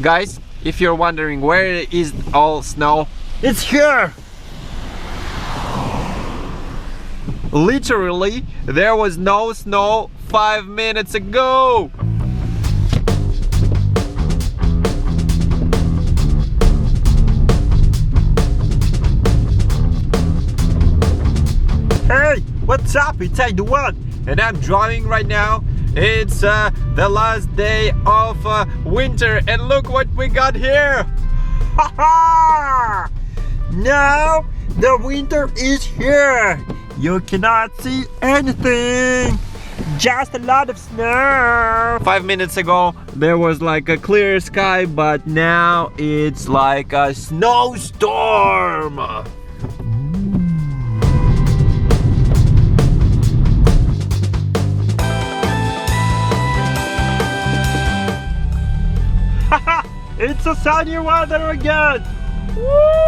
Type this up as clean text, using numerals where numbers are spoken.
Guys, if you're wondering where is all snow, it's here! Literally, there was no snow 5 minutes ago! Hey, what's up? It's loooot, and I'm driving right now. It's the last day of winter, and look what we got here! Ha ha! Now the winter is here. You cannot see anything. Just a lot of snow. 5 minutes ago there was like a clear sky, but now it's like a snowstorm. It's a sunny weather again. Woo!